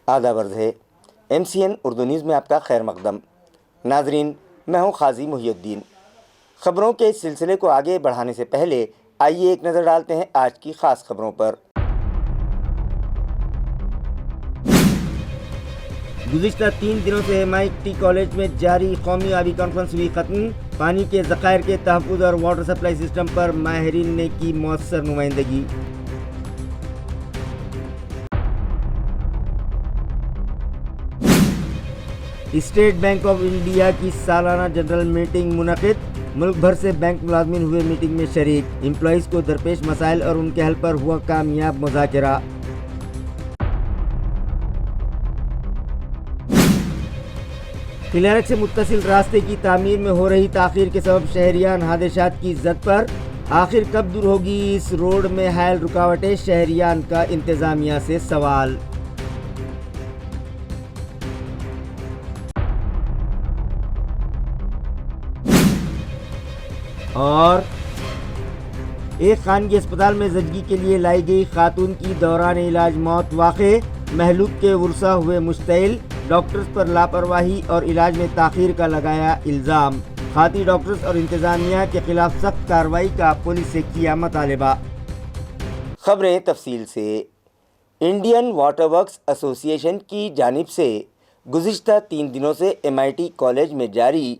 آداب عرض ہے MCN اردو نیوز میں آپ کا خیر مقدم۔ ناظرین، میں ہوں قاضی محی الدین۔ خبروں کے اس سلسلے کو آگے بڑھانے سے پہلے آئیے ایک نظر ڈالتے ہیں آج کی خاص خبروں پر۔ گزشتہ 3 دنوں سے MIT کالج میں جاری قومی آبی کانفرنس ہوئی ختم۔ پانی کے ذخائر کے تحفظ اور واٹر سپلائی سسٹم پر ماہرین نے کی مؤثر نمائندگی۔ اسٹیٹ بینک آف انڈیا کی سالانہ جنرل میٹنگ منعقد۔ ملک بھر سے بینک ملازمین ہوئے میٹنگ میں شریک۔ امپلائیز کو درپیش مسائل اور ان کے حل پر ہوا کامیاب مذاکرہ۔ کلینک سے متصل راستے کی تعمیر میں ہو رہی تاخیر کے سبب شہریان حادثات کی زد پر۔ آخر کب دور ہوگی اس روڈ میں حائل رکاوٹیں؟ شہریان کا انتظامیہ سے سوال۔ اور ایک خانگی اسپتال میں زچگی کے لیے لائی گئی خاتون کی دوران علاج موت۔ واقع مہلوک کے ورثاء ہوئے مشتعل۔ ڈاکٹرز پر لاپرواہی اور علاج میں تاخیر کا لگایا الزام۔ خاطی ڈاکٹرز اور انتظامیہ کے خلاف سخت کارروائی کا پولیس سے کیا مطالبہ۔ خبریں تفصیل سے۔ انڈین واٹر ورکس ایسوسی ایشن کی جانب سے گزشتہ 3 دنوں سے MIT کالج میں جاری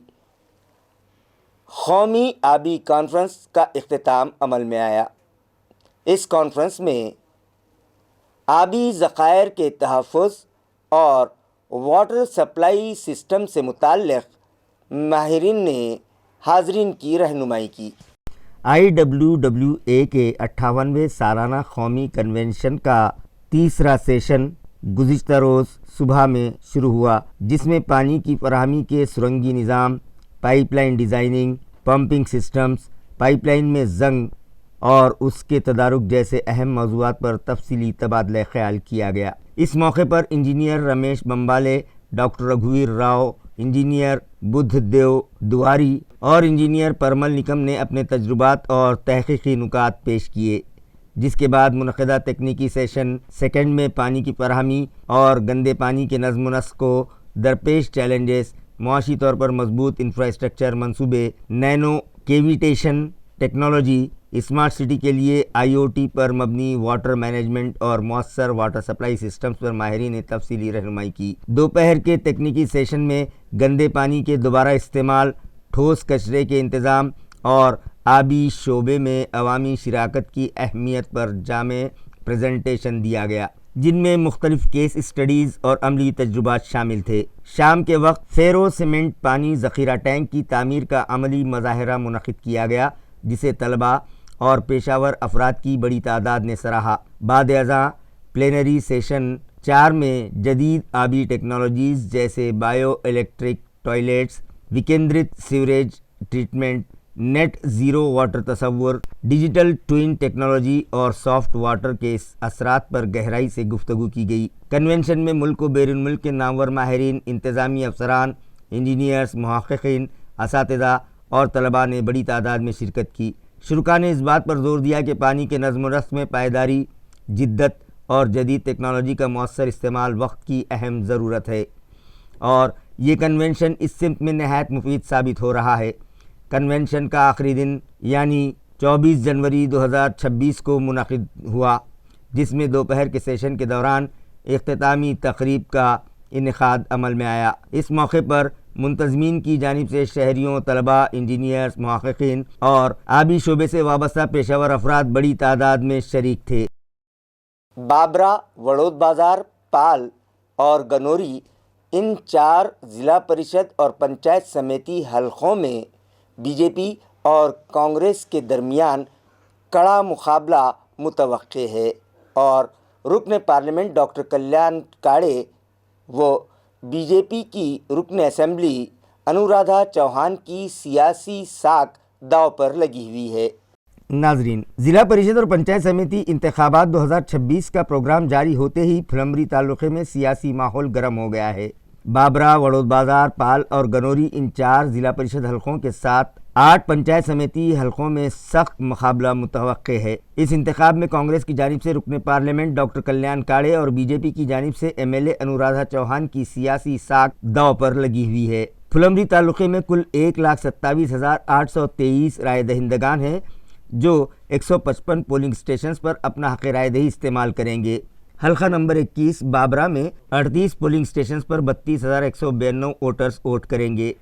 قومی آبی کانفرنس کا اختتام عمل میں آیا۔ اس کانفرنس میں آبی ذخائر کے تحفظ اور واٹر سپلائی سسٹم سے متعلق ماہرین نے حاضرین کی رہنمائی کی۔ IWWA کے 58ویں سالانہ قومی کنونشن کا تیسرا سیشن گزشتہ روز صبح میں شروع ہوا، جس میں پانی کی فراہمی کے سرنگی نظام، pipe line designing, pumping systems, pipe line میں زنگ اور اس کے تدارک جیسے اہم موضوعات پر تفصیلی تبادلہ خیال کیا گیا۔ اس موقع پر انجینئر رمیش بمبالے، ڈاکٹر رگھویر راؤ، انجینئر بدھ دیو دواری اور انجینئر پرمل نکم نے اپنے تجربات اور تحقیقی نکات پیش کیے، جس کے بعد منعقدہ تکنیکی سیشن سیکنڈ میں پانی کی فراہمی اور گندے پانی کے نظم و نسق کو درپیش چیلنجز، معاشی طور پر مضبوط انفراسٹرکچر منصوبے، نینو کیویٹیشن ٹیکنالوجی، اسمارٹ سٹی کے لیے IoT پر مبنی واٹر مینجمنٹ اور مؤثر واٹر سپلائی سسٹمز پر ماہرین نے تفصیلی رہنمائی کی۔ دوپہر کے تکنیکی سیشن میں گندے پانی کے دوبارہ استعمال، ٹھوس کچرے کے انتظام اور آبی شعبے میں عوامی شراکت کی اہمیت پر جامع پریزنٹیشن دیا گیا، جن میں مختلف کیس اسٹڈیز اور عملی تجربات شامل تھے۔ شام کے وقت فیرو سیمنٹ پانی ذخیرہ ٹینک کی تعمیر کا عملی مظاہرہ منعقد کیا گیا، جسے طلباء اور پیشہ ور افراد کی بڑی تعداد نے سراہا۔ بعد ازاں پلینری سیشن 4 میں جدید آبی ٹیکنالوجیز جیسے بایو الیکٹرک ٹوائلٹس، وکیندرت sewerage treatment, net zero water تصور، ڈیجیٹل ٹوئن ٹیکنالوجی اور سافٹ واٹر کے اثرات پر گہرائی سے گفتگو کی گئی۔ کنونشن میں ملک و بیرون ملک کے نامور ماہرین، انتظامی افسران، انجینئرز، محققین، اساتذہ اور طلباء نے بڑی تعداد میں شرکت کی۔ شرکاء نے اس بات پر زور دیا کہ پانی کے نظم و نسق میں پائیداری، جدت اور جدید ٹیکنالوجی کا مؤثر استعمال وقت کی اہم ضرورت ہے، اور یہ کنونشن اس سمت میں نہایت مفید ثابت ہو رہا ہے۔ کنونشن کا آخری دن یعنی 24 جنوری 2026 کو منعقد ہوا، جس میں دوپہر کے سیشن کے دوران اختتامی تقریب کا انعقاد عمل میں آیا۔ اس موقع پر منتظمین کی جانب سے شہریوں، طلباء، انجینئرز، محققین اور آبی شعبے سے وابستہ پیشہ ور افراد بڑی تعداد میں شریک تھے۔ بابرا، وڑود بازار، پال اور گنوری، ان 4 ضلع پریشد اور پنچایت سمیتی حلقوں میں BJP اور کانگریس کے درمیان کڑا مقابلہ متوقع ہے، اور رکن پارلیمنٹ ڈاکٹر کلیان کاڑے و BJP کی رکن اسمبلی انورادھا چوہان کی سیاسی ساکھ داؤ پر لگی ہوئی ہے۔ ناظرین، ضلع پریشد اور پنچایت سمیتی انتخابات 2026 کا پروگرام جاری ہوتے ہی پھلمبری تعلقے میں سیاسی ماحول گرم ہو گیا ہے۔ بابرا، وڑود بازار، پال اور گنوری، ان 4 ضلع پریشد حلقوں کے ساتھ 8 पंचायत समिति हलकों में सख्त मुकाबला मुतवक्के है। इस इंतखाब में कांग्रेस की जानिब से रुकन पार्लियामेंट डॉक्टर कल्याण काड़े और बीजेपी की जानिब से एमएलए अनुराधा चौहान की सियासी साख दांव पर लगी हुई है। फुलंब्री तालुके में कुल 1,27,823 राय दहिंदगान हैं जो 155 पोलिंग स्टेशंस पर अपना हक़ राय दही इस्तेमाल करेंगे। हल्का नंबर 21 बाबरा में 38 पोलिंग स्टेशंस पर 32,192 वोटर्स वोट करेंगे।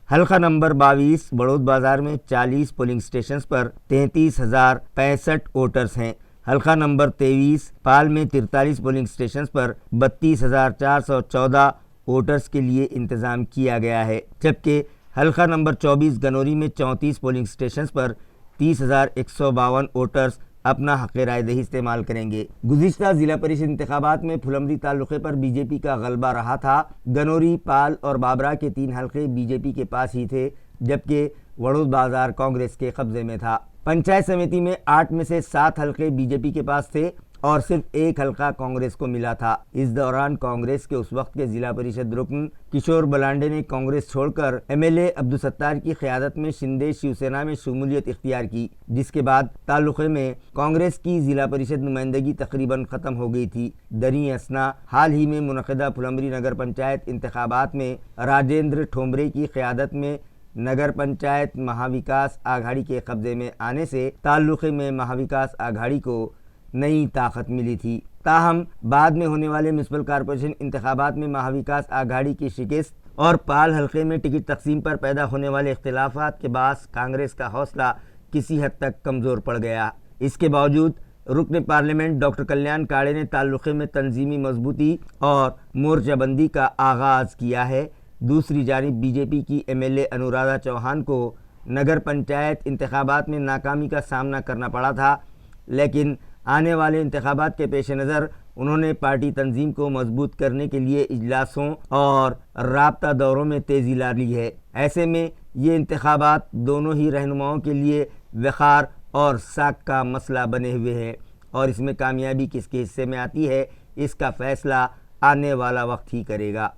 हल्का नंबर 22 बड़ौद बाजार में 40 पोलिंग स्टेशंस पर 33,065 वोटर्स हैं। हल्का नंबर 23 पाल में 43 पोलिंग स्टेशंस पर 32,414 वोटर्स के लिए इंतज़ाम किया गया है, जबकि हल्का नंबर 24 गनौरी में 34 पोलिंग स्टेशंस पर 30,152 वोटर्स अपना हक़ राय दही इस्तेमाल करेंगे। गुज़िश्ता ज़िला परिषद इंतखाबात में फुलंब्री तालुके पर बीजेपी का गलबा रहा था। गनौरी, पाल और बाबरा के 3 हल्के बीजेपी के पास ही थे, जबकि वड़ौद बाजार कांग्रेस के कब्जे में था। पंचायत समिति में 8 में से 7 हल्के बीजेपी के पास थे और सिर्फ 1 हल्का कांग्रेस को मिला था। इस दौरान कांग्रेस के उस वक्त के जिला परिषद रुकन किशोर बलांडे ने कांग्रेस छोड़कर एमएलए अब्दुल सत्तार की क़यादत में शिंदे शिवसेना में शमूलियत इख्तियार की, जिसके बाद ताल्लुक़े में कांग्रेस की जिला परिषद नुमाइंदगी तकरीबन ख़त्म हो गई थी। दरी असना हाल ही में मुनक़दा फुलंब्री नगर पंचायत इंतखाबात में राजेंद्र ठोंबरे की क़यादत में नगर पंचायत महाविकास आघाड़ी के कब्जे में आने से ताल्लुक़े में महाविकास आघाड़ी को नई ताकत मिली थी। ताहम बाद में होने वाले म्युनिसिपल कॉरपोरेशन इंतखाबात में महाविकास आघाड़ी की शिकस्त और पाल हल्के में टिकट तकसीम पर पैदा होने वाले इख्तिलाफात के बाद कांग्रेस का हौसला किसी हद तक कमज़ोर पड़ गया। इसके बावजूद रुकन पार्लियामेंट डॉक्टर कल्याण काड़े ने ताल्लुक़े में तंजीमी मजबूती और मोर्चाबंदी का आगाज़ किया है। दूसरी जानिब बीजेपी की एमएलए अनुराधा चौहान को नगर पंचायत इंतखाबात में नाकामी का सामना करना पड़ा था, लेकिन आने वाले इंतखाबात के पेश नज़र उन्होंने पार्टी तंजीम को मजबूत करने के लिए इजलासों और राब्ता दौरों में तेज़ी ला ली है। ऐसे में ये इंतखाबात दोनों ही रहनुमाओं के लिए वक़ार और साख का मसला बने हुए हैं और इसमें कामयाबी किसके हिस्से में आती है, इसका फ़ैसला आने वाला वक्त ही करेगा।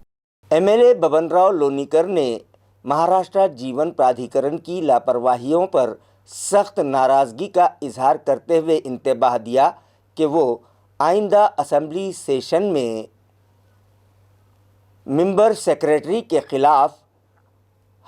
एमएलए बबनराव लोनीकर ने महाराष्ट्र जीवन प्राधिकरण की लापरवाहियों पर सख्त नाराज़गी का इजहार करते हुए इंतबाह दिया कि वो आइंदा असेंबली सेशन में मेंबर सेक्रेटरी के ख़िलाफ़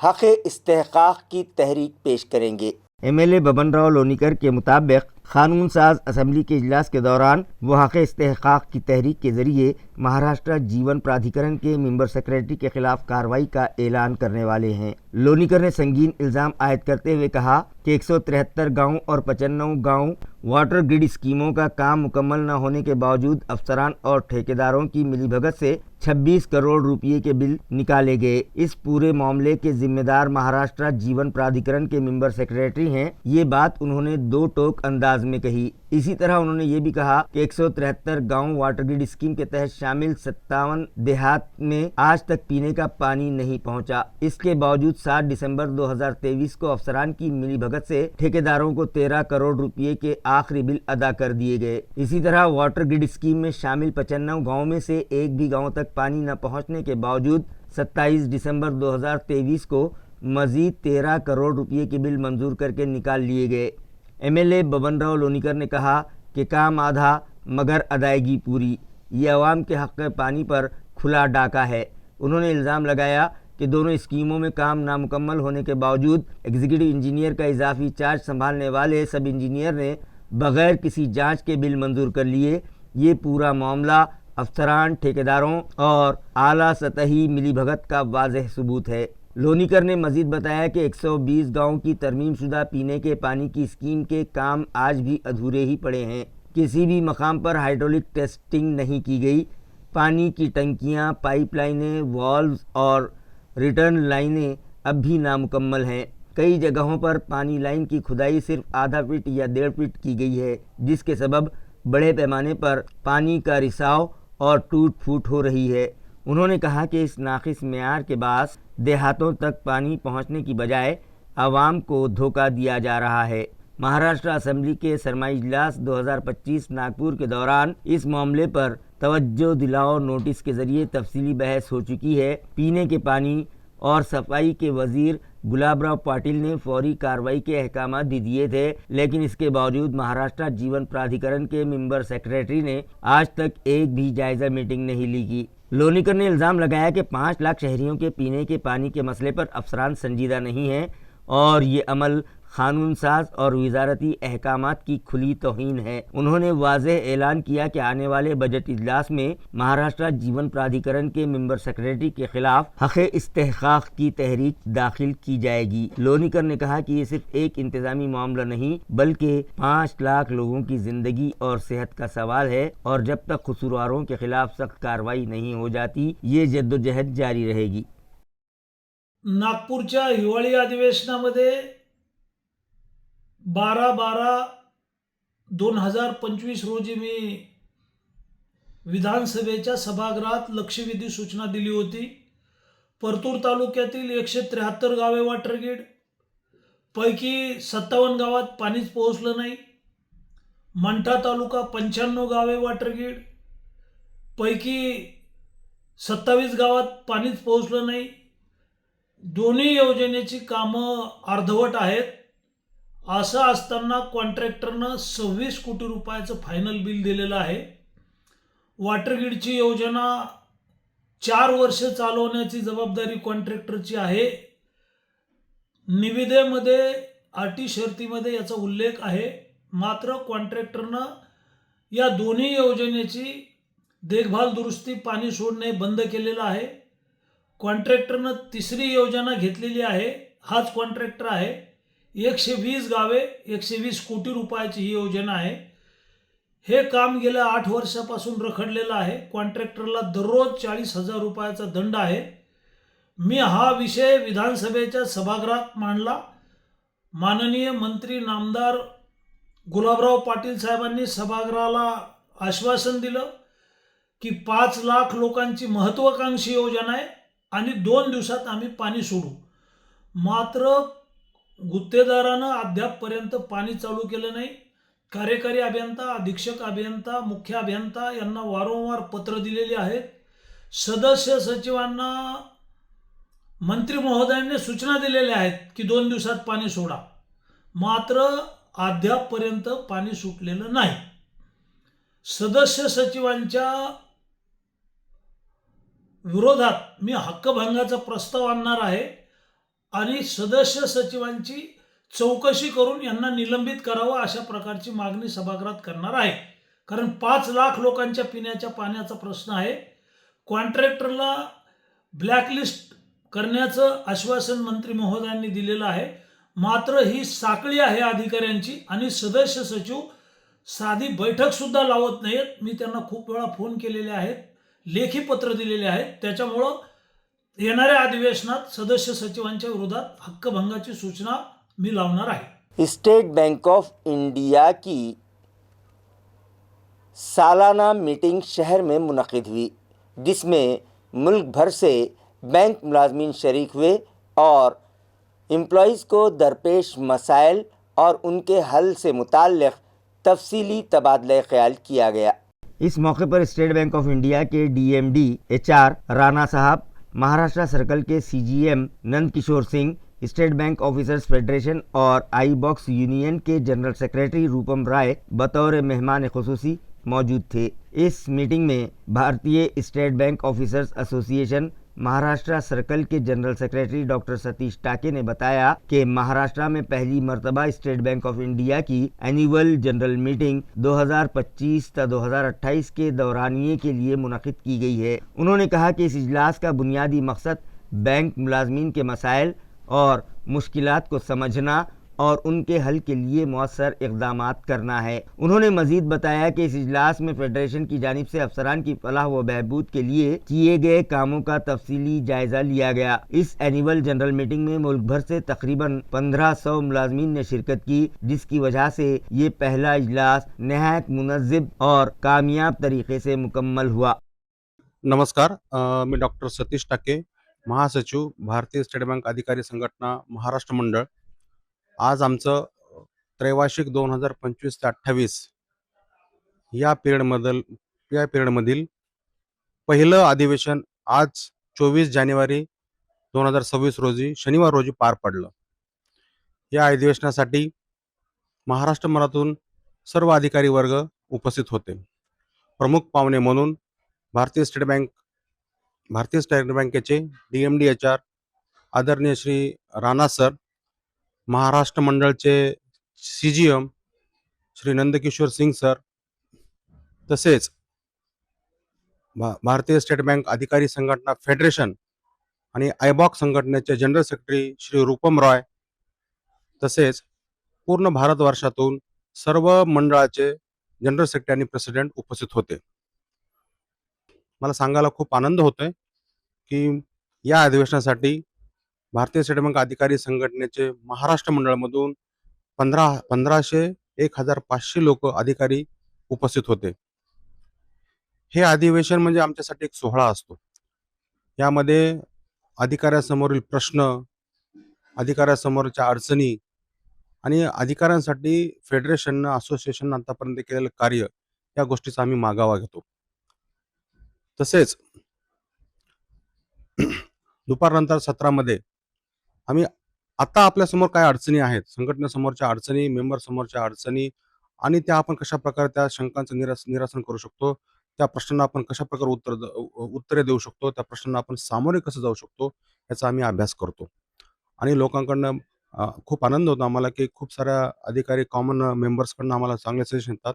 हक़ इस्तेहक़ाक़ की तहरीक पेश करेंगे। एमएलए बबनराव लोनीकर के मुताबिक कानून साज असम्बली के इजलास के दौरान वो हक़ इस्तेहक़ाक़ की तहरीक के ज़रिए महाराष्ट्र जीवन प्राधिकरण के मेंबर सेक्रेटरी के ख़िलाफ़ कार्रवाई का ऐलान करने वाले हैं। लोनीकर ने संगीन इल्ज़ाम आयद करते हुए कहा कि 173 गाँव और 95 गाँव वाटर ग्रिड स्कीमों का काम मुकम्मल न होने के बावजूद अफसरान और ठेकेदारों की मिलीभगत से 26 करोड़ रुपये के बिल निकाले गए। इस पूरे मामले के जिम्मेदार महाराष्ट्र जीवन प्राधिकरण के मेंबर सेक्रेटरी हैं। ये बात उन्होंने 2 टोक अंदाज में कही। इसी तरह उन्होंने ये भी कहा कि 173 गांव वाटर ग्रिड स्कीम के तहत शामिल 57 देहात में आज तक पीने का पानी नहीं पहुंचा। इसके बावजूद 7 दिसंबर 2023 को अफसरान की मिलीभगत से ठेकेदारों को 13 करोड़ रुपये के आखिरी बिल अदा कर दिए गए। इसी तरह वाटर ग्रिड स्कीम में शामिल 95 गाँव में से एक भी गाँव तक पानी न पहुँचने के बावजूद 27 दिसंबर 2023 को मजीद 13 करोड़ रुपये के बिल मंजूर करके निकाल लिए गए। एमएलए बबनराव लोनीकर ने कहा कि काम आधा मगर अदायगी पूरी, ये अवाम के हक़ पानी पर खुला डाका है। उन्होंने इल्ज़ाम लगाया कि दोनों स्कीमों में काम नामुकम्मल होने के बावजूद एग्जीक्यूटिव इंजीनियर का इजाफी चार्ज संभालने वाले सब इंजीनियर ने बग़ैर किसी जांच के बिल मंजूर कर लिए। ये पूरा मामला अफसरान, ठेकेदारों और आला सतही मिलीभगत का वाज़ेह सबूत है। लोनीकर ने मजीद बताया कि 120 गाँव की तरमीम शुदा पीने के पानी की स्कीम के काम आज भी अधूरे ही पड़े हैं। किसी भी मकाम पर हाइड्रोलिक टेस्टिंग नहीं की गई। पानी की टंकियां, पाइपलाइनें, वाल्व्स और रिटर्न लाइनें अब भी नामुकम्मल हैं। कई जगहों पर पानी लाइन की खुदाई सिर्फ आधा फीट या 1.5 फीट की गई है, जिसके सबब बड़े पैमाने पर पानी का रिसाव और टूट फूट हो रही है। उन्होंने कहा कि इस नाक़िस मेयार के बास देहातों तक पानी पहुंचने की बजाय आवाम को धोखा दिया जा रहा है। महाराष्ट्र असेंबली के सरमाई इजलास 2025 नागपुर के दौरान इस मामले पर तवज्जो दिलाओ नोटिस के ज़रिए तफसीली बहस हो चुकी है। पीने के पानी और सफाई के वजीर गुलाबराव पाटिल ने फौरी कार्रवाई के अहकाम दे दिए थे, लेकिन इसके बावजूद महाराष्ट्र जीवन प्राधिकरण के मेंबर सेक्रेटरी ने आज तक एक भी जायजा मीटिंग नहीं ली की। लोनीकर ने इल्ज़ाम लगाया कि 5 लाख शहरियों के पीने के पानी के मसले पर अफसरान संजीदा नहीं हैं और ये अमल कानून साज और वजारती अहकामात की खुली तौहीन है। उन्होंने वाज़ेह ऐलान किया कि आने वाले बजट इजलास में महाराष्ट्र जीवन प्राधिकरण के मेंबर सेक्रेटरी के खिलाफ हक़ इस्तेहक़ाक़ की तहरीक दाखिल की जाएगी। लोनीकर ने कहा कि ये सिर्फ एक इंतज़ामी मामला नहीं बल्कि 5 लाख लोगों की ज़िंदगी और सेहत का सवाल है और जब तक कसूरवारों के खिलाफ सख्त कार्रवाई नहीं हो जाती ये जद्दोजहद जारी रहेगी। नागपूरच्या हिवाळी अधिवेशनामध्ये 12/12/2025 रोजी मी विधानसभेच्या सभागृहात लक्षवेधी सूचना दिली होती। परतूर तालुक्यातील 173 गावे वॉटर ग्रीड पैकी 57 गावात पाणीच पोहोचलं नाही। मंठा तालुका 95 गावे वॉटर ग्रीड पैकी 27 गावात पाणीच पोहोचलं नाही। दोन्ही योजनेची कामं अर्धवट आहेत। असं असताना कॉन्ट्रॅक्टरनं 26 कोटी रुपयाचं फायनल बिल दिलेलं आहे। वॉटर ग्रीडची योजना 4 वर्ष चालवण्याची जबाबदारी कॉन्ट्रॅक्टरची आहे। निविदेमध्ये अटी शर्तीमध्ये याचा उल्लेख आहे, मात्र कॉन्ट्रॅक्टरनं या दोन्ही योजनेची देखभाल दुरुस्ती पाणी सोडणे बंद केलेलं आहे। कॉन्ट्रॅक्टरनं तिसरी योजना घेतलेली आहे। हाच कॉन्ट्रॅक्टर आहे। 120 गावे 120 कोटी रुपयाची ही योजना आहे। हे काम गेल्या 8 वर्षापासून रखडलेलं आहे। कॉन्ट्रॅक्टरला दररोज 40,000 रुपयाचा दंड आहे। मी हा विषय विधानसभेच्या सभागृहात मांडला। माननीय मंत्री नामदार गुलाबराव पाटील साहेबांनी सभागृहाला आश्वासन दिलं की 5 लाख लोकांची महत्त्वाकांक्षी योजना आहे आणि 2 दिवसात आम्ही पाणी सोडू। मात्र गुत्तेदारानं अद्यापपर्यंत पाणी चालू केलं नाही। कार्यकारी अभियंता, अधीक्षक अभियंता, मुख्य अभियंता यांना वारंवार पत्र दिलेली आहेत। सदस्य सचिवांना मंत्री महोदयांनी सूचना दिलेल्या आहेत की 2 दिवसात पाणी सोडा, मात्र अद्यापपर्यंत पाणी सुटलेलं नाही। सदस्य सचिवांच्या विरोधात मी हक्कभंगाचा प्रस्ताव आणणार आहे आणि सदस्य सचिवांची चौकशी करून यांना निलंबित करावं अशा प्रकारची मागणी सभागृहात करणार आहे। कारण 5 लाख लोकांच्या पिण्याच्या पाण्याचा प्रश्न आहे। कॉन्ट्रॅक्टरला ब्लॅकलिस्ट करण्याचं आश्वासन मंत्री महोदयांनी दिलेलं आहे, मात्र ही साखळी आहे अधिकाऱ्यांची आणि सदस्य सचिव साधी बैठक सुद्धा लावत नाहीत। मी त्यांना खूप वेळा फोन केलेले आहेत, लेखी पत्र दिलेले आहेत। त्याच्यामुळं येणाऱ्या अधिवेशनात सदस्य सचिवांच्या विरोधात हक्कभंगाची सूचना मी लावणार आहे। स्टेट बैंक ऑफ इंडिया की सालाना मीटिंग शहर में मुनक़िद हुई, जिसमें मुल्क भर से बैंक मुलाजमीन शरीक हुए और एम्प्लॉइज़ को दरपेश मसाइल और उनके हल से मुताल्लिक़ तफसीली तबादला ख्याल किया गया। इस मौके पर स्टेट बैंक ऑफ इंडिया के DMD HR राणा साहब, महाराष्ट्र सर्कल के CGM Nand Kishore Singh, state bank officers federation और आई बॉक्स यूनियन के जनरल सेक्रेटरी रूपम राय बतौर मेहमान खुसूसी मौजूद थे। इस मीटिंग में Bharatiya state bank officers association Maharashtra circle के general secretary doctor Satish Take ने बताया कि महाराष्ट्र में पहली मर्तबा स्टेट बैंक ऑफ इंडिया की एनुअल जनरल मीटिंग 2025-2028 के दौरानिए के लिए मुनक़िद की गई है। उन्होंने कहा कि इस इजलास का बुनियादी मकसद बैंक मुलाजमीन के मसाइल और मुश्किलात को समझना और उनके हल के लिए मौसर इक़दामात करना है। उन्होंने मज़ीद बताया कि इस इजलास में फेडरेशन की जानिब से अफसरान की फलाह व बहबूद के लिए किए गए कामों का तफसीली जायज़ा लिया गया। इस एनुअल जनरल मीटिंग में मुल्क भर से तकरीबन 1500 मुलाजमीन ने शिरकत की, जिसकी वजह से ये पहला इजलास नहायत मुनज़्ज़म और कामयाब तरीके से मुकम्मल हुआ। नमस्कार, मी डॉक्टर सतीश टाके, महासचिव भारतीय स्टेट बैंक अधिकारी संघटना महाराष्ट्र मंडळ। आज आमचं त्रैवार्षिक 2025 ते 28 या पिरियडमधील पहिलं अधिवेशन आज 24 जानेवारी 2026 रोजी शनिवार रोजी पार पडलं. या अधिवेशनासाठी महाराष्ट्रभरातून सर्व अधिकारी वर्ग उपस्थित होते. प्रमुख पाहुणे म्हणून भारतीय स्टेट बँकेचे DMD HR आदरणीय श्री राणा सर, महाराष्ट्र मंडळचे CGM श्री नंदकिशोर सिंग सर, तसेच भारतीय स्टेट बँक अधिकारी संघटना फेडरेशन आणि आयबॉक संघटनेचे जनरल सेक्रेटरी श्री रूपम रॉय, तसेच पूर्ण भारतवर्षातून सर्व मंडळाचे जनरल सेक्रेटरी आणि प्रेसिडेंट उपस्थित होते. मला सांगायला खूप आनंद होतोय की या अधिवेशनासाठी भारतीय स्टेट बँक अधिकारी संघटनेचे महाराष्ट्र मंडळामधून 1500-1500 लोक अधिकारी उपस्थित होते. हे अधिवेशन म्हणजे आमच्यासाठी एक सोहळा असतो. यामध्ये अधिकाऱ्यासमोरील प्रश्न, अधिकाऱ्यासमोरच्या अडचणी आणि अधिकाऱ्यांसाठी फेडरेशननं, असोसिएशननं आतापर्यंत केलेलं कार्य, या गोष्टीचा आम्ही मागोवा घेतो. तसेच दुपारनंतर सत्रामध्ये आम्ही आता आपल्यासमोर काय अडचणी आहेत, संघटनेसमोरच्या अडचणी, मेंबर समोरच्या अडचणी, आणि त्या आपण कशा प्रकारे त्या शंकांचं निरासन करू शकतो, त्या प्रश्नांना आपण कशा प्रकारे उत्तरे देऊ शकतो, त्या प्रश्नांना आपण सामोरे कसं जाऊ शकतो, याचा आम्ही अभ्यास करतो. आणि लोकांकडनं खूप आनंद होतो आम्हाला की खूप साऱ्या अधिकारी, कॉमन मेंबर्सकडनं आम्हाला चांगले सजेशन येतात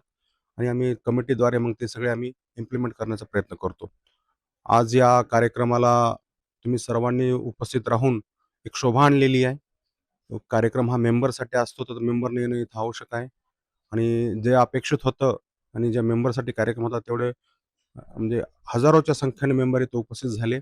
आणि आम्ही कमिटीद्वारे मग ते सगळे आम्ही इम्प्लिमेंट करण्याचा प्रयत्न करतो. आज या कार्यक्रमाला तुम्ही सर्वांनी उपस्थित राहून एक शोभा आणलेली आहे. कार्यक्रम हा मेंबरसाठी असतो, तर मेंबरने येणं इथं आवश्यक आहे. आणि जे अपेक्षित होतं आणि ज्या मेंबरसाठी कार्यक्रम होता तेवढे म्हणजे हजारोच्या संख्येने मेंबर इथं उपस्थित झाले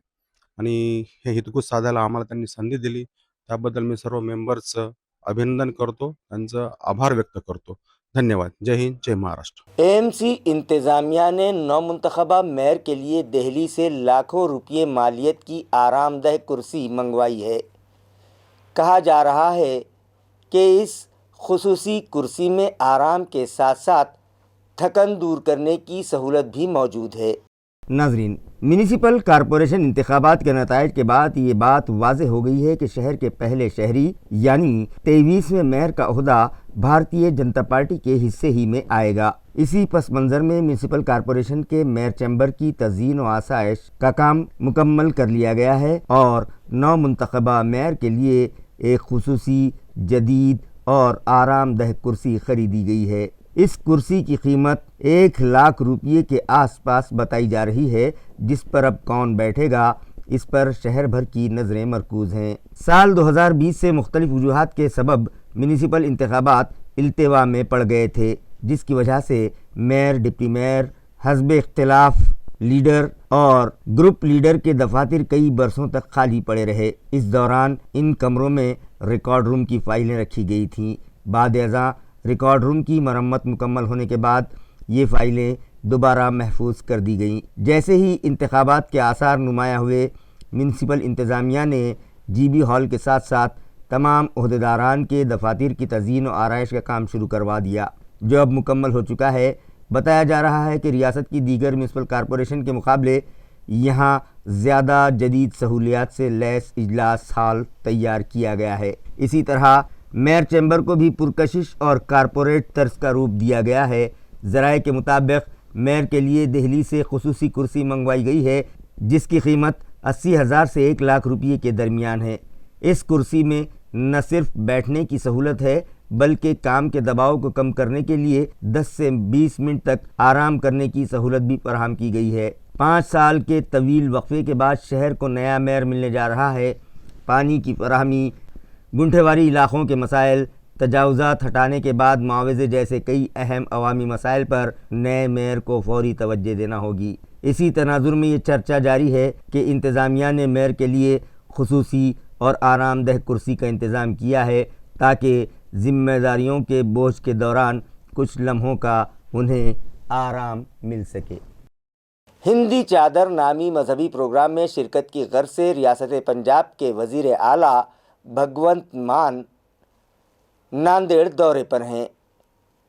आणि हे हितगुज साधायला आम्हाला त्यांनी संधी दिली. त्याबद्दल मी सर्व मेंबर्सचं अभिनंदन करतो, त्यांचं आभार व्यक्त करतो. धन्यवाद. जय हिंद, जय महाराष्ट्र. AMC इंतज़ामिया ने नौमुंतखबा मेयर के लिए दिल्ली से लाखों रुपये मालियत की आरामदेह कुर्सी मंगवाई है। कहा जा रहा है कि इस खुसूसी कुर्सी में आराम के साथ साथ थकन दूर करने की सहूलत भी मौजूद है। नाजरीन, म्यूनिसिपल कॉरपोरेशन इंतखाबात के नताइज के बाद ये बात वाज़ेह हो गई है कि शहर के पहले शहरी यानी 23वें मेयर का ओहदा भारतीय जनता पार्टी के हिस्से ही में आएगा। इसी पस मंज़र में म्यूनिसिपल कॉरपोरेशन के मेयर चैम्बर की तज़ीन व आसाइश का काम मुकम्मल कर लिया गया है और नौ मुंतखबा मेयर के लिए एक खुसूसी, जदीद और आरामदेह कुर्सी ख़रीदी गई है। इस कुर्सी की कीमत 1 लाख रुपये के आसपास बताई जा रही है। जिस पर अब कौन बैठेगा, इस पर शहर भर की नज़रें मरकूज़ हैं। साल 2020 से मुख्तलिफ वजूहात के सबब म्यूनिसिपल इंतखाबात इल्तिवा में पड़ गए थे, जिसकी वजह से मेयर, डिप्टी मेयर, हस्ब इख्तिलाफ लीडर और ग्रुप लीडर के दफातर कई बरसों तक खाली पड़े रहे। इस दौरान इन कमरों में रिकॉर्ड रूम की फ़ाइलें रखी गई थीं। बाद-ए-ज़ां रिकॉर्ड रूम की मरम्मत मुकम्मल होने के बाद ये फ़ाइलें दोबारा महफूज कर दी गईं। जैसे ही इंतखाबात के आसार नुमाया हुए, म्यूनिसिपल इंतज़ामिया ने GB हॉल के साथ साथ तमाम ओहदेदारान के दफातर की तज़ीन व आराइश का काम शुरू करवा दिया, जो अब मुकम्मल हो चुका है। बताया जा रहा है कि रियासत की दीगर म्यूनिसिपल कॉरपोरेशन के मुकाबले यहाँ ज़्यादा जदीद सहूलियात से लैस इजलास हॉल तैयार किया गया है। इसी तरह मेयर चैम्बर को भी पुरकशिश और कारपोरेट तर्ज का रूप दिया गया है। ज़राए के मुताबिक मेयर के लिए दिल्ली से खुसूसी कुर्सी मंगवाई गई है, जिसकी कीमत 80,000 से 1 लाख रुपये के दरमियान है। इस कुर्सी में न सिर्फ बैठने की सहूलत है, बल्कि काम के दबाव को कम करने के लिए 10 से 20 मिनट तक आराम करने की सहूलत भी फराहम की गई है। 5 साल के तवील वक्फे के बाद शहर को नया मेयर मिलने जा रहा है। पानी की फराहमी, गुंठेवारी इलाक़ों के मसाइल, तजावुज़ात हटाने के बाद मुआवजे जैसे कई अहम अवामी मसाइल पर नए मेयर को फौरी तवज्जो देना होगी। इसी तनाजुर में ये चर्चा जारी है कि इंतज़ामिया ने मेयर के लिए खुसूसी और आरामदेह कुर्सी का इंतज़ाम किया है, ताकि ज़िम्मेदारियों के बोझ के दौरान कुछ लम्हों का उन्हें आराम मिल सके। हिंदी चादर नामी मजहबी प्रोग्राम में शिरकत की गर्ज से रियासत पंजाब के वज़ीर आला भगवंत मान नांदेड़ दौरे पर हैं।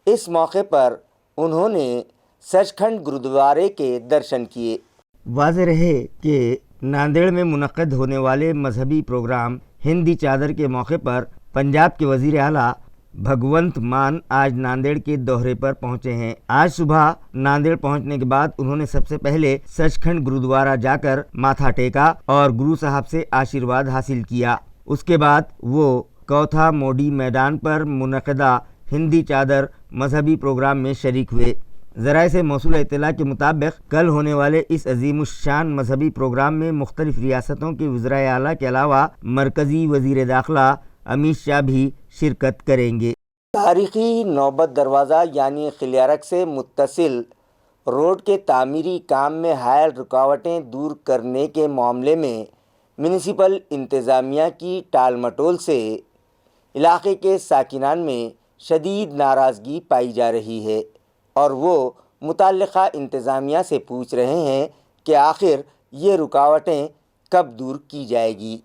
इस मौके पर उन्होंने सचखंड गुरुद्वारे के दर्शन किए। वाज़ेह रहे कि नांदेड़ में मुनक्किद होने वाले मजहबी प्रोग्राम हिंदी चादर के मौके पर पंजाब के वजीर आला भगवंत मान आज नांदेड़ के दौरे पर पहुंचे हैं। आज सुबह नांदेड़ पहुंचने के बाद उन्होंने सबसे पहले सचखंड गुरुद्वारा जाकर माथा टेका और गुरु साहब से आशीर्वाद हासिल किया। उसके बाद वो कौथा मोडी मैदान पर मुनक्किदा हिंदी चादर मजहबी प्रोग्राम में शरीक हुए। ज़राए से मौसूल इत्तला के मुताबिक कल होने वाले इस अजीमुश्शान मजहबी प्रोग्राम में मुख्तलिफ रियासतों के वज़राए आला के अलावा मरकज़ी वज़ीर दाखिला अमित शाह भी शिरकत करेंगे। तारीख़ी नौबत दरवाज़ा यानी खिलियारक से मुत्तसिल रोड के तामीरी काम में हायल रुकावटें दूर करने के मामले में म्यूनिसिपल इंतज़ामिया की टाल मटोल से इलाके के साकिनान में शदीद नाराज़गी पाई जा रही है और वो मुतल्लिक़ा इंतज़ामिया से पूछ रहे हैं कि आखिर ये रुकावटें कब दूर की जाएगी।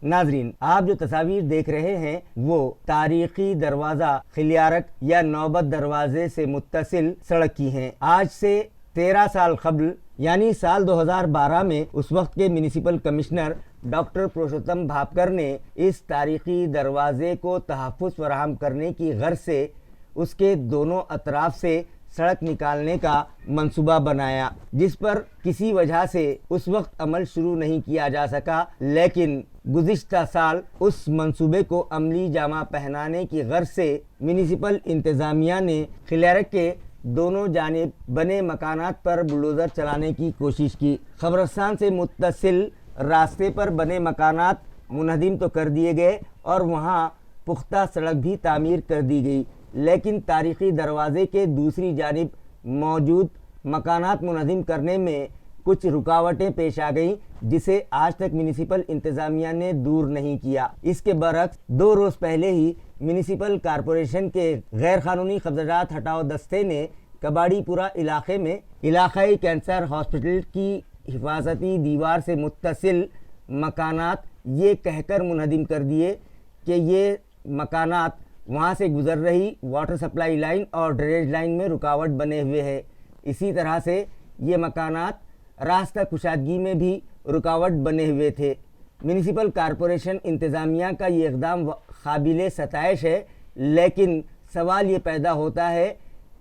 नाजरीन, आप जो तस्वीर देख रहे हैं वो तारीख़ी दरवाज़ा खिलियारक या नौबत दरवाजे से मुत्तसिल सड़क की हैं। आज से 13 साल कबल यानी साल 2012 में उस वक्त के municipal commissioner doctor Purushottam Bhapkar ने इस तारीख़ी दरवाजे को तहफ़्फ़ुज़ फराहम करने की गर्ज से उसके दोनों अतराफ से सड़क निकालने का मंसूबा बनाया, जिस पर किसी वजह से उस वक्त अमल शुरू नहीं किया जा सका। लेकिन गुज़िश्ता साल उस मंसूबे को अमली जामा पहनाने की गर्ज से म्यूनिसिपल इंतज़ामिया ने खिलियारक के दोनों जानिब बने मकानात पर बुलडोज़र चलाने की कोशिश की। खबरस्तान से मुत्तसिल रास्ते पर बने मकानात मुनहदिम तो कर दिए गए और वहाँ पुख्ता सड़क भी तामीर कर दी गई, लेकिन तारीख़ी दरवाज़े के दूसरी जानिब मौजूद मकानात मुनहदिम करने में कुछ रुकावटें पेश आ गईं, जिसे आज तक म्यूनिसिपल इंतज़ामिया ने दूर नहीं किया। इसके बरक्स 2 रोज़ पहले ही म्यूनिसिपल कॉरपोरेशन के गैर क़ानूनी कब्ज़ात हटाओ दस्ते ने कबाड़ीपुरा इलाके में इलाकाई कैंसर हॉस्पिटल की हिफाजती दीवार से मुत्तसिल मकानात ये कहकर मुनहदिम कर दिए कि ये मकानात वहाँ से गुज़र रही वाटर सप्लाई लाइन और ड्रेनेज लाइन में रुकावट बने हुए हैं। इसी तरह से ये मकानात रास्ता कुशादगी में भी रुकावट बने हुए थे। म्यूनिसिपल कॉरपोरेशन इंतज़ामिया का ये इक़दाम काबिल सताइश है, लेकिन सवाल ये पैदा होता है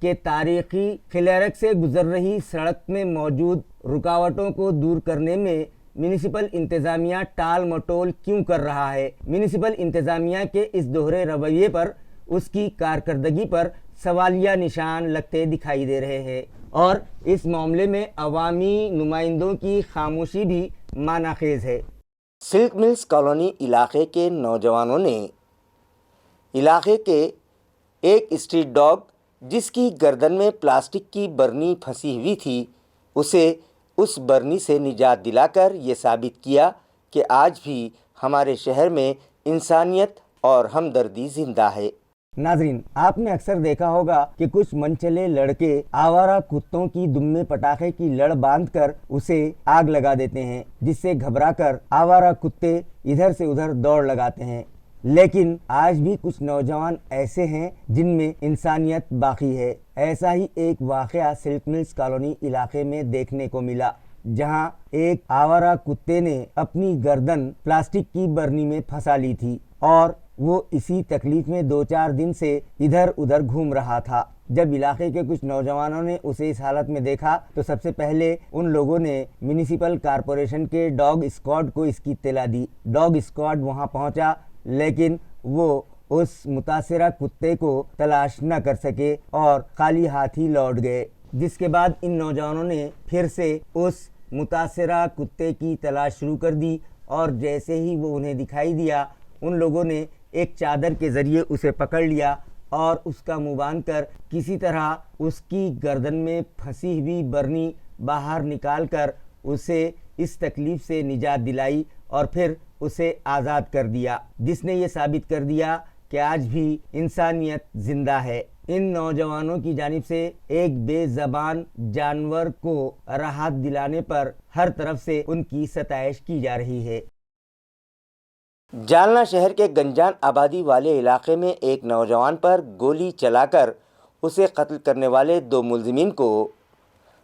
कि तारीख़ी खिलियारक से गुज़र रही सड़क में मौजूद रुकावटों को दूर करने में म्यूनिसिपल इंतज़ामिया टाल मटोल क्यों कर रहा है। म्यूनिसिपल इंतज़ामिया के इस दोहरे रवैये पर उसकी कारकर्दगी पर सवालिया निशान लगते दिखाई दे रहे हैं और इस मामले में अवामी नुमाइंदों की खामोशी भी मानाखेज है। सिल्क मिल्स कॉलोनी इलाके के नौजवानों ने इलाके के एक स्ट्रीट डॉग जिसकी गर्दन में प्लास्टिक की बरनी फंसी हुई थी, उसे उस बरनी से निजात दिलाकर ये साबित किया कि आज भी हमारे शहर में इंसानियत और हमदर्दी जिंदा है। नाजरीन, आपने अक्सर देखा होगा कि कुछ मनचले लड़के आवारा कुत्तों की दुम में पटाखे की लड़ बांधकर उसे आग लगा देते हैं, जिससे घबराकर आवारा कुत्ते इधर से उधर दौड़ लगाते हैं। लेकिन आज भी कुछ नौजवान ऐसे हैं जिनमें इंसानियत बाकी है। ऐसा ही एक वाक़या सिल्क मिल्स कॉलोनी इलाके में देखने को मिला, जहां एक आवारा कुत्ते ने अपनी गर्दन प्लास्टिक की बरनी में फंसा ली थी और वो इसी तकलीफ में 2-4 दिन से इधर उधर घूम रहा था। जब इलाके के कुछ नौजवानों ने उसे इस हालत में देखा तो सबसे पहले उन लोगों ने म्यूनिसिपल कॉरपोरेशन के डॉग स्क्वाड को इसकी इत्तला दी। डॉग स्क्वाड वहां पहुंचा, लेकिन वो उस मुतासिरा कुत्ते को तलाश न कर सके और खाली हाथ ही लौट गए। जिसके बाद इन नौजवानों ने फिर से उस मुतासिरा कुत्ते की तलाश शुरू कर दी और जैसे ही वो उन्हें दिखाई दिया, उन लोगों ने एक चादर के ज़रिए उसे पकड़ लिया और उसका मुँह बांध कर किसी तरह उसकी गर्दन में फंसी हुई बरनी बाहर निकाल कर उसे इस तकलीफ़ से निजात दिलाई और फिर उसे आज़ाद कर दिया, जिसने ये साबित कर दिया कि आज भी इंसानियत ज़िंदा है। इन नौजवानों की जानिब से एक बेज़बान जानवर को राहत दिलाने पर हर तरफ से उनकी सताइश की जा रही है। जालना शहर के गंजान आबादी वाले इलाके में एक नौजवान पर गोली चलाकर उसे कत्ल करने वाले 2 मुलजिमीन को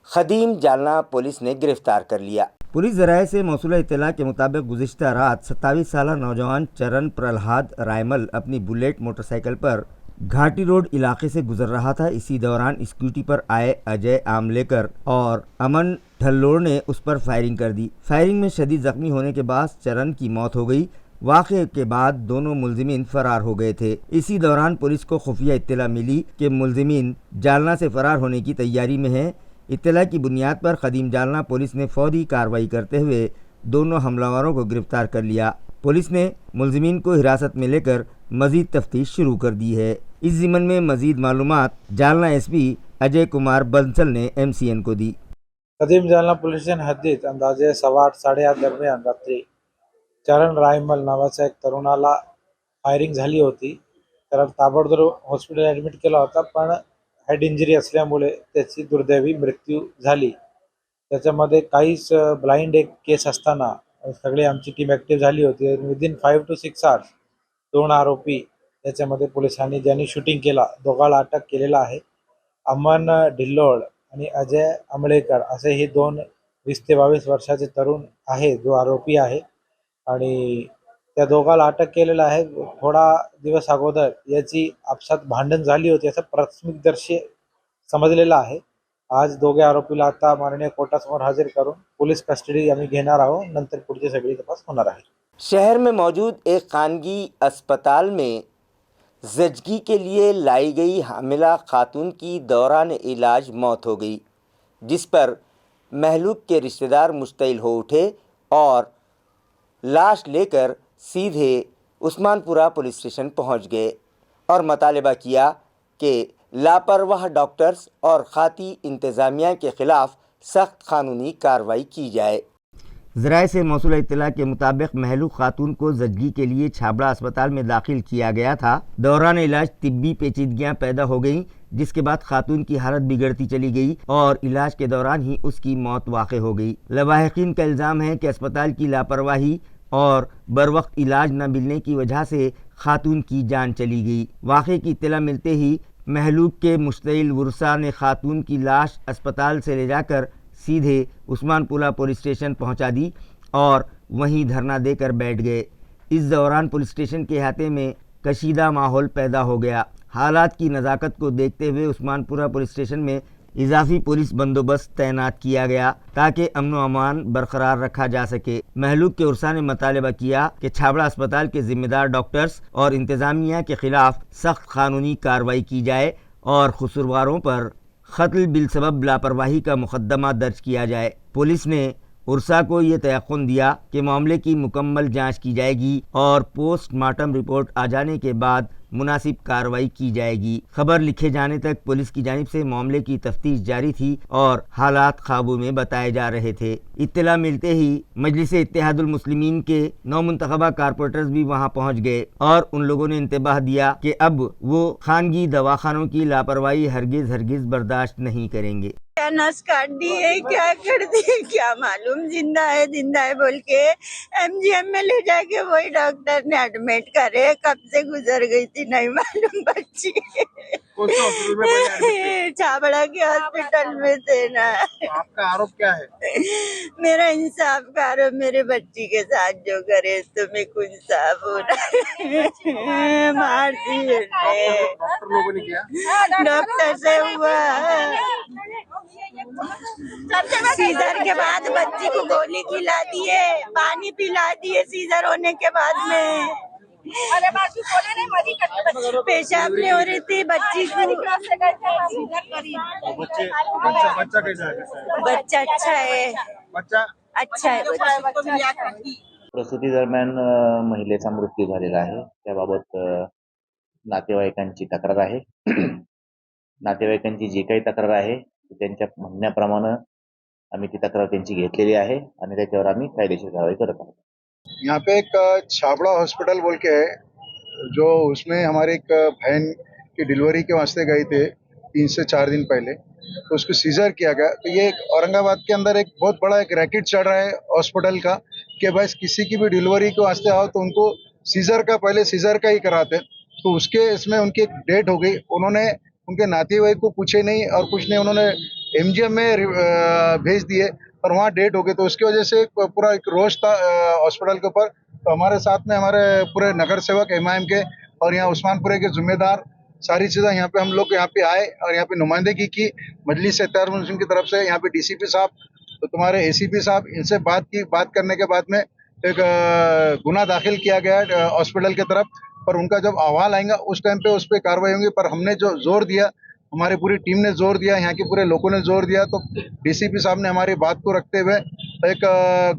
खदीम जालना पुलिस ने गिरफ्तार कर लिया। पुलिस ज़राए से मौसूला इत्तला के मुताबिक गुज़िश्ता रात 27 साल नौजवान चरण प्रहलाद रायमल अपनी बुलेट मोटरसाइकिल पर घाटी रोड इलाके से गुजर रहा था। इसी दौरान स्कूटी पर आए अजय आमलेकर और अमन ढल्लोड़ ने उस पर फायरिंग कर दी। फायरिंग में शदीद जख्मी होने के बाद चरण की मौत हो गई। वाक़े के बाद दोनों मुलजिमीन फरार हो गए थे। इसी दौरान पुलिस को खुफिया इत्तला मिली कि मुलजिमीन जालना से फरार होने की तैयारी में हैं। इत्तला की बुनियाद पर कदीम जालना पुलिस ने फौरी कार्रवाई करते हुए दोनों हमलावरों को गिरफ्तार कर लिया। पुलिस ने मुलजिमीन को हिरासत में लेकर मजीद तफ्तीश शुरू कर दी है। इस ज़िमन में मजीद मालूमात जालना एसपी अजय कुमार बंसल ने MCN को दी। कदीम जालना पोलीस स्टेशन हद्दीत अंदाजे 8:30 दरम्यान रात्री चरण रायमल नावाच्या एक तरुणाला फायरिंग झाली होती. त्याला ताबडतोब हॉस्पिटल ॲडमिट केला होता, पण हेड इंजरी असल्यामुळे त्याची दुर्दैवी मृत्यू झाली. त्याच्यामध्ये काहीच ब्लाइंड एक केस असताना सगळी आमची टीम ॲक्टिव्ह झाली होती. विदिन 5 to 6 hours 2 आरोपी त्याच्यामध्ये पोलिसांनी ज्यांनी शूटिंग केला दोघाला अटक केलेला आहे. अमन ढिल्लोळ आणि अजय आमळेकर असे हे 2 20 ते 22 वर्षाचे तरुण आहे जो आरोपी आहे आणि त्या दोघाला अटक केलेलं आहे. थोडा दिवस अगोदर याची आपसात भांडण झाली होती असं प्राथमिकदर्शी समजलेलं आहे. आज दोघे आरोपीला आता माननीय कोर्टासमोर हजर करून पोलीस कस्टडी आम्ही घेणार आहोत. नंतर पुढची सगळी तपास होणार आहे. शहर में मौजूद एक खानगी अस्पताल में ज़चगी के लिए लाई गई हामिला खातून की दौरान इलाज मौत हो गई, जिस पर महलूक के रिश्तेदार मुश्तइल हो उठे और लाश लेकर सीधे उस्मानपुरा पुलिस स्टेशन पहुंच गए और मुतालबा किया कि लापरवाह डॉक्टर्स और खाती इंतज़ामिया के ख़िलाफ़ सख्त कानूनी कार्रवाई की जाए। ज़राए से मौसूला इत्तला के मुताबिक महलूक खातून को ज़चगी के लिए छाबड़ा अस्पताल में दाखिल किया गया था। दौरान इलाज तिब्बी पेचीदगियाँ पैदा हो गईं, जिसके बाद खातून की हालत बिगड़ती चली गई और इलाज के दौरान ही उसकी मौत वाक़ हो गई। लवाहिकीन का इल्ज़ाम है कि अस्पताल की लापरवाही और बरवक्त इलाज न मिलने की वजह से खातून की जान चली गई। वाक़े की इत्तला मिलते ही महलूक के मुश्तइल वुरसा ने खातून की लाश अस्पताल से ले जाकर सीधे उस्मानपुरा पुलिस स्टेशन पहुंचा दी और वहीं धरना देकर बैठ गए। इस दौरान पुलिस स्टेशन के अहाते में कशीदा माहौल पैदा हो गया। हालात की नज़ाकत को देखते हुए उस्मानपुरा पुलिस स्टेशन में इजाफी पुलिस बंदोबस्त तैनात किया गया ताकि अमन व अमान बरकरार रखा जा सके। महलूक के उर्सा ने मुतालबा किया कि छाबड़ा अस्पताल के ज़िम्मेदार डॉक्टर्स और इंतज़ामिया के ख़िलाफ़ सख्त कानूनी कार्रवाई की जाए और कसूरवारों पर क़त्ल बिलसबब लापरवाही का मुकदमा दर्ज किया जाए। पुलिस ने उर्सा को ये तयक़ुन दिया कि मामले की मुकम्मल जांच की जाएगी और पोस्टमार्टम रिपोर्ट आ जाने के बाद मुनासिब कार्रवाई की जाएगी। खबर लिखे जाने तक पुलिस की जानिब से मामले की तफ्तीश जारी थी और हालात काबू में बताए जा रहे थे। इत्तला मिलते ही मजलिस इत्तेहादुल मुस्लिमीन के नौमुंतखबा कारपोरेटर्स भी वहां पहुंच गए और उन लोगों ने इंतबाह दिया कि अब वो खानगी दवाखानों की लापरवाही हरगिज़ बर्दाश्त नहीं करेंगे। क्या नस काट दी है, क्या कर दी है, क्या मालूम। जिंदा है बोल के MGM में ले जाके वही डॉक्टर ने एडमिट करे। कब से गुजर गई थी नहीं मालूम बच्ची। कौन सा हॉस्पिटल में पहले admit थे? छाबड़ा के हॉस्पिटल में थे ना। आपका आरोप क्या है? मेरा इंसाफ करो, मेरे बच्ची के साथ जो करे तुम्हें कुछ इंसाफ हो रहा है। मार दी डॉक्टर लोगों ने किया? डॉक्टर से हुआ। सीजर के बाद बच्ची को गोली खिला दिए, पानी पिला दिए सीजर होने के बाद में। पेशाब नहीं हो रही थी बच्ची को। बच्चा कैसा है? बच्चा अच्छा है, बच्चा अच्छा है बच्चा। प्रसूती दरम्यान महिलेचा मृत्यू झालेला आहे. त्याबाबत नातेवाईकांची तक्रार आहे. नातेवाईकांची जी काही तक्रार आहे त्यांच्या म्हणण्याप्रमाणे आम्ही ती तक्रार त्यांची घेतलेली आहे आणि त्याच्यावर आम्ही कायदेशीर कारवाई करत आहोत. यहाँ पे एक छाबड़ा हॉस्पिटल बोल के है, जो उसमें हमारे एक बहन की डिलीवरी के वास्ते गए थे 3 से 4 दिन पहले, तो उसको सीजर किया गया। तो ये एक औरंगाबाद के अंदर एक बहुत बड़ा एक रैकेट चल रहा है हॉस्पिटल का कि भाई किसी की भी डिलीवरी के वास्ते आओ तो उनको पहले सीजर का ही कराते। तो उसके इसमें उनकी एक डेट हो गई। उन्होंने उनके नातेवाईक को पूछे नहीं और कुछ नहीं, उन्होंने MGM में भेज दिए और वहाँ डेट हो गई, तो उसकी वजह से पूरा एक रोष था हॉस्पिटल के ऊपर। तो हमारे साथ में हमारे पूरे नगर सेवक MIM के और यहाँ उस्मानपुरे के जिम्मेदार सारी चीज़ें यहाँ पे हम लोग यहाँ पे आए और यहाँ पे नुमाइंदगी की मजलिस इत्तेहाद मुस्लिम की तरफ से। यहाँ पे DCP साहब, तो तुम्हारे ACP साहब, इनसे बात की। बात करने के बाद में एक गुना दाखिल किया गया हॉस्पिटल की तरफ, पर उनका जब अहवाल आएगा उस टाइम पे उस पर कार्रवाई होंगी। पर हमने जो जोर दिया, हमारी पूरी टीम ने जोर दिया, यहाँ के पूरे लोगों ने जोर दिया, तो DCP साहब ने हमारी बात को रखते हुए एक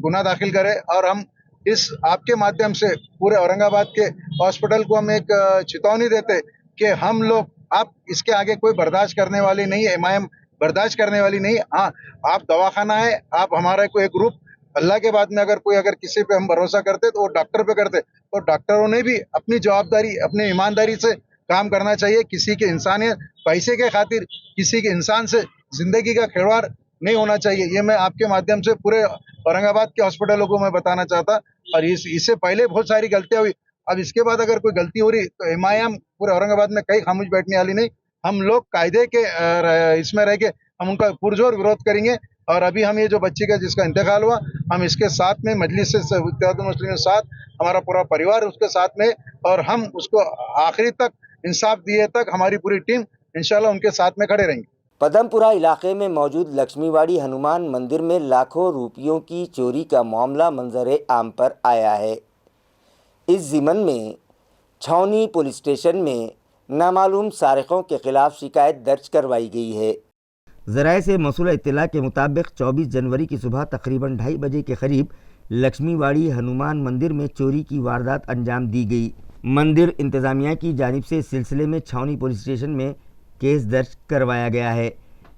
गुना दाखिल करे। और हम इस आपके माध्यम से पूरे औरंगाबाद के हॉस्पिटल को हम एक चेतावनी देते कि हम लोग, आप इसके आगे कोई बर्दाश्त करने वाली नहीं है, MIM बर्दाश्त करने वाली नहीं। हाँ, आप दवाखाना है, आप हमारा कोई ग्रुप, अल्लाह के बाद में अगर किसी पे हम भरोसा करते तो वो डॉक्टर पे करते। तो डॉक्टरों ने भी अपनी जवाबदारी, अपनी ईमानदारी से काम करना चाहिए। किसी के इंसानियत, पैसे के खातिर किसी के इंसान से जिंदगी का खिलवाड़ नहीं होना चाहिए। ये मैं आपके माध्यम से पूरे औरंगाबाद के हॉस्पिटलों को मैं बताना चाहता। और इससे पहले बहुत सारी गलतियां हुई, अब इसके बाद अगर कोई गलती हो रही तो MIM पूरे औरंगाबाद में कहीं खामोश बैठने वाली नहीं। हम लोग कायदे के इसमें रह के हम उनका पुरजोर विरोध करेंगे। और अभी हम ये जो बच्ची का जिसका इंतकाल हुआ, हम इसके साथ में मजलिस से इत्तेहाद मुस्लिम के साथ, हमारा पूरा परिवार उसके साथ में, और हम उसको आखिरी तक इंसाफ दिए तक हमारी पूरी टीम इंशाल्लाह उनके साथ में खड़े रहेंगे। पदमपुरा इलाके में मौजूद लक्ष्मीवाड़ी हनुमान मंदिर में लाखों रुपयों की चोरी का मामला मंजर आम पर आया है। इस ज़िमन में छावनी पुलिस स्टेशन में नामालूम सारिकों के खिलाफ शिकायत दर्ज करवाई गई है। ज़राए से मौसूल इत्तला के मुताबिक 24 जनवरी की सुबह तकरीबन 2:30 बजे के करीब लक्ष्मीवाड़ी हनुमान मंदिर में चोरी की वारदात अंजाम दी गई। मंदिर इंतज़ामिया की जानिब से इस सिलसिले में छावनी पुलिस स्टेशन में केस दर्ज करवाया गया है।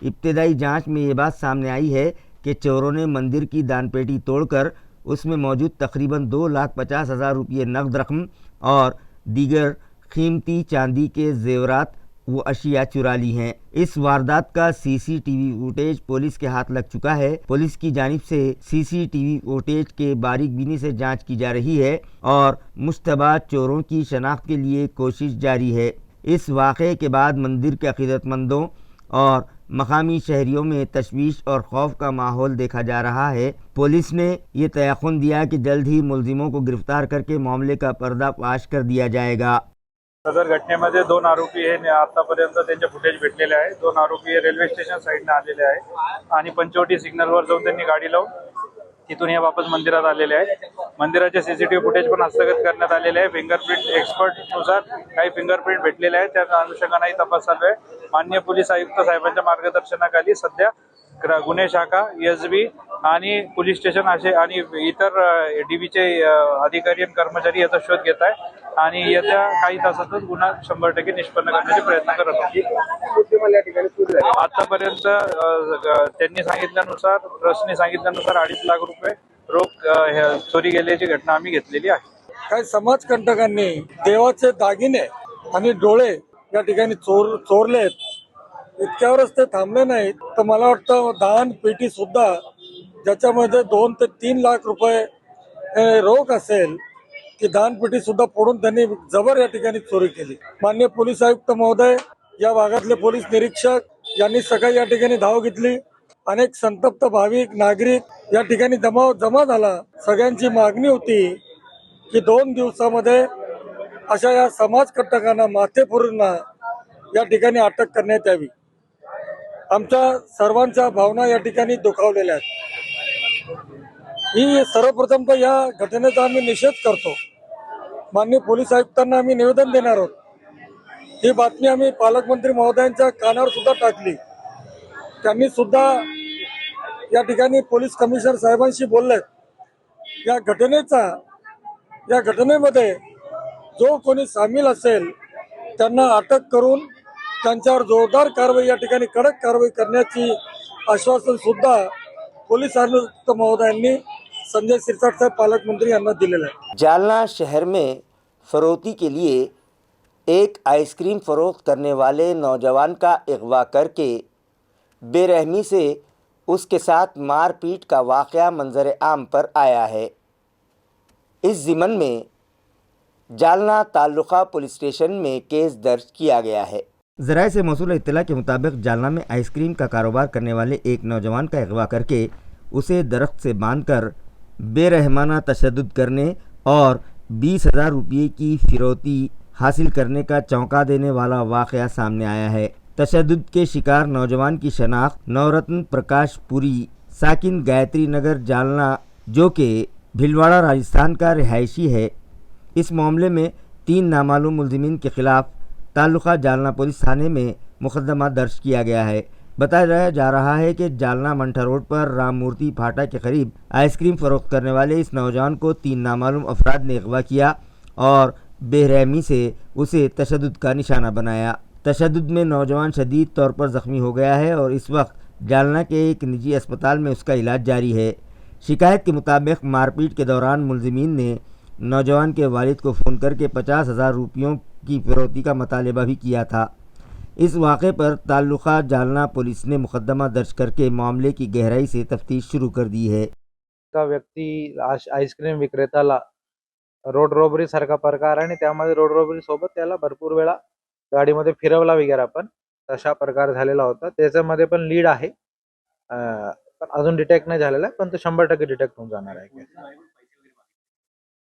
इब्तदाई जांच में ये बात सामने आई है कि चोरों ने मंदिर की दानपेटी तोड़कर उसमें मौजूद तकरीबन 2,50,000 रुपये नकद रकम और दीगर कीमती चांदी के जेवरात वो अशिया चुरा ली हैं। इस वारदात का CCTV फुटेज पुलिस के हाथ लग चुका है। पुलिस की जानिब से CCTV फुटेज के बारीक बीनी से जांच की जा रही है और मुश्तबा चोरों की शनाख्त के लिए कोशिश जारी है। इस वाक़े के बाद मंदिर के अक़ीदतमंदों और मकामी शहरियों में तशवीश और खौफ का माहौल देखा जा रहा है। पुलिस ने ये तयक़ुन दिया कि जल्द ही मुलजिमों को गिरफ्तार करके मामले का पर्दाफाश कर दिया जाएगा। सदर घटनेमध्ये 2 आरोपी हे आतापर्यंत त्यांचे फुटेज भेटलेले आहे। 2 आरोपी हे रेल्वे स्टेशन साईडने आलेले आहे आणि पंचवटी सिग्नलवर जाऊन त्यांनी गाडी लावून तिथून हे वापस मंदिरात आलेले आहे। मंदिराचे CCTV फुटेज पण हस्तगत करण्यात आलेले आहे। फिंगरप्रिंट एक्सपर्टनुसार काही फिंगरप्रिंट भेटलेले आहेत, त्या अनुषंगाने तपास चालू आहे। माननीय पोलीस आयुक्त साहेबांच्या मार्गदर्शनाखाली सध्या गुन्हे शाखा, SB आणि पोलीस स्टेशन असे आणि इतर DBचे अधिकारी आणि कर्मचारी याचा शोध घेत आहे आणि येत्या काही तासातच गुन्हा 100% निष्पन्न करण्याचे प्रयत्न करत आहेत। आतापर्यंत त्यांनी सांगितल्यानुसार, ट्रस्टने सांगितल्यानुसार 2.5 लाख रुपये रोख चोरी गेल्याची घटना आम्ही घेतलेली आहे। काही समाजकंटकांनी देवाचे दागिने आणि डोळे या ठिकाणी चोरलेत। इतक्यावरच ते थांबले नाहीत, तर मला वाटतं दान पेटी सुद्धा ज्याच्यामध्ये 2 ते 3 लाख रुपये रोख असेल, ती दानपेटी सुद्धा फोडून त्यांनी जबर या ठिकाणी चोरी केली। माननीय पोलीस आयुक्त महोदय, या भागातले पोलीस निरीक्षक यांनी सकाळी या ठिकाणी धाव घेतली। अनेक संतप्त भाविक नागरिक या ठिकाणी जमा झाला। सगळ्यांची मागणी होती की 2 दिवसामध्ये अशा या समाजकंटकांना, माथेफुरूंना या ठिकाणी अटक करण्यात यावी। आमच्या सर्वांच्या भावना या ठिकाणी दुखावलेल्या आहेत। ही सर्वप्रथम तर या घटनेचा आम्ही निषेध करतो। माननीय पोलीस आयुक्तांना आम्ही निवेदन देणार आहोत। ही बातमी आम्ही पालकमंत्री महोदयांच्या कानावर सुद्धा टाकली। त्यांनी सुद्धा या ठिकाणी पोलीस कमिशनर साहेबांशी बोललेत। या घटनेमध्ये जो कोणी सामील असेल त्यांना अटक करून त्यांच्यावर जोरदार कारवाई, या ठिकाणी कडक कारवाई करण्याची आश्वासन सुद्धा पोलीस आयुक्त महोदयांनी संजय सिरसाट साहब पालकमंत्री यांना दिलेलं आहे। जालना शहर में फरोख्ती के लिए एक आइसक्रीम फरोख्त करने वाले नौजवान का अगवा करके बेरहमी से उसके साथ मारपीट का वाक़या मंजर आम पर आया है। इस ज़िमन में जालना ताल्लुका पुलिस स्टेशन में केस दर्ज किया गया है। ज़राए से मौसूल इत्तला के मुताबिक जालना में आइसक्रीम का कारोबार करने वाले एक नौजवान का अगवा करके उसे दरख्त से बांधकर बेरहमाना तशद्दुद करने और 20,000 रुपये की फिरौती हासिल करने का चौंका देने वाला वाक़या सामने आया है। तशद्दुद के शिकार नौजवान की शनाख्त नवरत्न प्रकाश पुरी साकिन गायत्री नगर जालना जो कि भिलवाड़ा राजस्थान का रिहायशी है। इस मामले में 3 नामालूम मुलजिमीन के खिलाफ ताल्लुका जालना पुलिस थाने में मुकदमा दर्ज किया गया है। बताया जा रहा है कि जालना मंठा रोड पर राममूर्ति फाटा के करीब आइसक्रीम फरोख्त करने वाले इस नौजवान को 3 नामालूम अफराद ने अगवा किया और बेरहमी से उसे तशद्दुद का निशाना बनाया। तशद्दुद में नौजवान शदीद तौर पर ज़ख्मी हो गया है और इस वक्त जालना के एक निजी अस्पताल में उसका इलाज जारी है। शिकायत के मुताबिक मारपीट के दौरान मुलजिमीन ने नौजवान के वालिद को फ़ोन करके 50,000 रुपयों की फिरौती का मुतालबा भी किया था। इस वाक़े पर ताल्लुका जालना पुलिस ने मुकदमा दर्ज करके मामले की गहराई से तफ्तीश शुरू कर दी है। एका व्यक्ती आईस्क्रीम विक्रेत्याला रोड रॉबरी सारखा प्रकार आणि त्यामध्ये रोड रॉबरी सोबत त्याला भरपूर वेळा गाडीमध्ये फिरवला वगैरे पण तशा प्रकार झालेला होता। त्याच्यामध्ये पण लीड आहे, पण अजून डिटेक्ट नाही झालेला, पण तो 100% डिटेक्ट होऊन जाणार आहे।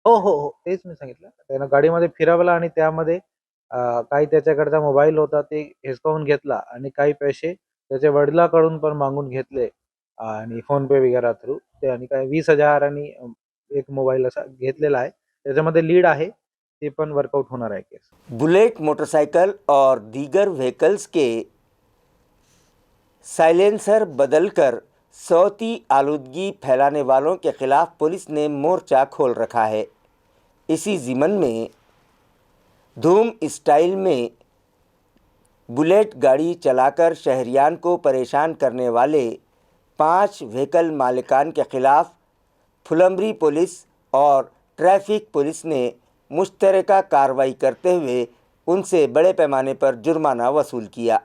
हो हो हो तेच मी सांगितलं, त्यानं गाडीमध्ये फिरवला आणि त्यामध्ये काही त्याच्याकडचा मोबाईल होता ते हिसकावून घेतला आणि काही पैसे त्याच्या वडिलांकडून पण मागून घेतले आणि फोन पे वगैरे थ्रू ते आणि काही 20,000 आणि एक मोबाईल असा घेतलेला आहे। त्याच्यामध्ये लीड आहे, ते पण वर्कआउट होणार आहे केस। बुलेट मोटरसाइकिल और दीगर व्हीकल्स के साइलेंसर बदलकर सौती आलूदगी फैलाने वालों के खिलाफ पुलिस ने मोर्चा खोल रखा है। इसी ज़िमन में धूम स्टाइल में बुलेट गाड़ी चलाकर शहरियान को परेशान करने वाले 5 व्हीकल मालिकान के खिलाफ फुलंब्री पुलिस और ट्रैफिक पुलिस ने मुश्तरका कार्रवाई करते हुए उनसे बड़े पैमाने पर जुर्माना वसूल किया।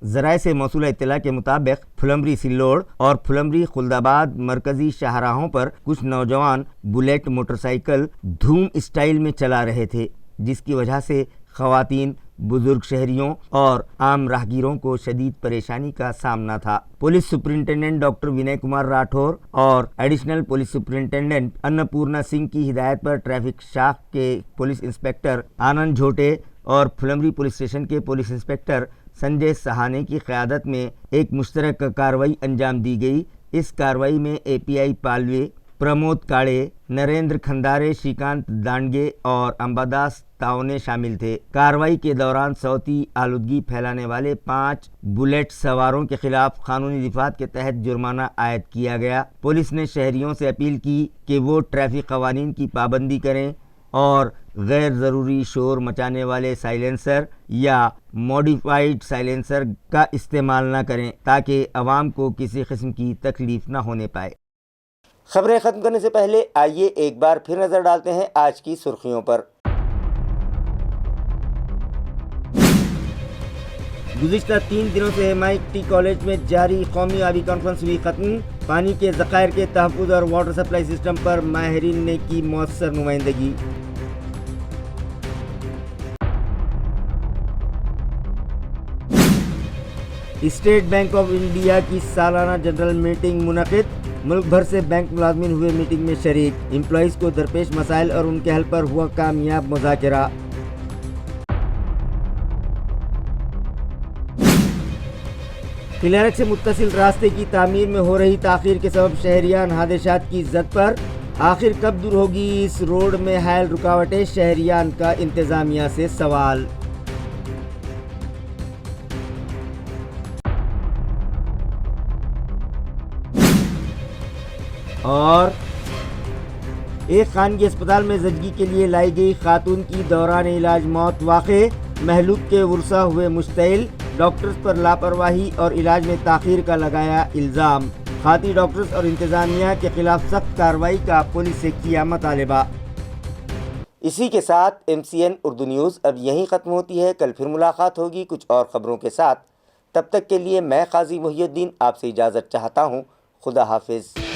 ज़राए से मौसूला इत्तला के मुताबिक फुलंब्री सिल्लोड़ और फुलंब्री खुलदाबाद मरकज़ी शाहराहों पर कुछ नौजवान बुलेट मोटरसाइकिल धूम स्टाइल में चला रहे थे, जिसकी वजह से ख़वातीन, बुजुर्ग शहरियों और आम राहगीरों को शदीद परेशानी का सामना था। Police superintendent doctor Vinay Kumar Rathore और additional police superintendent Annapurna Singh की हिदायत पर ट्रैफिक शाख के पुलिस इंस्पेक्टर आनंद झोटे और फुलंब्री पुलिस स्टेशन के पुलिस इंस्पेक्टर संजय सहाने की क़यादत में एक मुश्तरक कार्रवाई अंजाम दी गई। इस कार्रवाई में API पालवे, प्रमोद काड़े, नरेंद्र खंदारे, श्रीकांत दांडगे और अंबादास तावने शामिल थे। कार्रवाई के दौरान सौती आलूदगी फैलाने वाले 5 बुलेट सवारों के खिलाफ कानूनी दिफात के तहत जुर्माना आयद किया गया। पुलिस ने शहरियों से अपील की कि वो ट्रैफिक कवानीन की पाबंदी करें और गैर ज़रूरी शोर मचाने वाले साइलेंसर या मॉडिफाइड साइलेंसर का इस्तेमाल न करें ताकि अवाम को किसी किस्म की तकलीफ़ न होने पाए। खबरें ख़त्म करने से पहले आइए एक बार फिर नज़र डालते हैं आज की सुर्खियों पर। गुज़िश्ता 3 दिनों से MIT कॉलेज में जारी कौमी आबी कॉन्फ्रेंस हुई ख़त्म। पानी के ज़खायर के तहफ़्फ़ुज़ और वाटर सप्लाई सिस्टम पर माहिरीन ने की मौसर नुमाइंदगी। स्टेट बैंक ऑफ इंडिया की सालाना जनरल मीटिंग मुनक़िद। मुल्क भर से बैंक मुलाज़मीन हुए मीटिंग में शरीक। एम्प्लॉइज़ को दरपेश मसाइल और उनके हल पर हुआ कामयाब मुज़ाकरा। क्लियरक से मुत्तसिल रास्ते की तामीर में हो रही ताख़ीर के सबब शहरियान हादसात की ज़द पर। आखिर कब दूर होगी इस रोड में हायल रुकावटें, शहरियान का इंतज़ामिया से सवाल। और एक खानगी अस्पताल में ज़चगी के लिए लाई गई खातून की दौरान इलाज मौत। वाक़े महलूक के वर्सा हुए मुश्तइल। डॉक्टर्स पर लापरवाही और इलाज में ताख़ीर का लगाया इल्ज़ाम। खाती डॉक्टर्स और इंतज़ामिया के खिलाफ सख्त कार्रवाई का पुलिस से किया मुतालबा। इसी के साथ MCN उर्दू न्यूज़ अब यहीं ख़त्म होती है। कल फिर मुलाकात होगी कुछ और ख़बरों के साथ। तब तक के लिए मैं काजी मुहियुद्दीन आपसे इजाज़त चाहता हूँ। खुदा हाफिज़।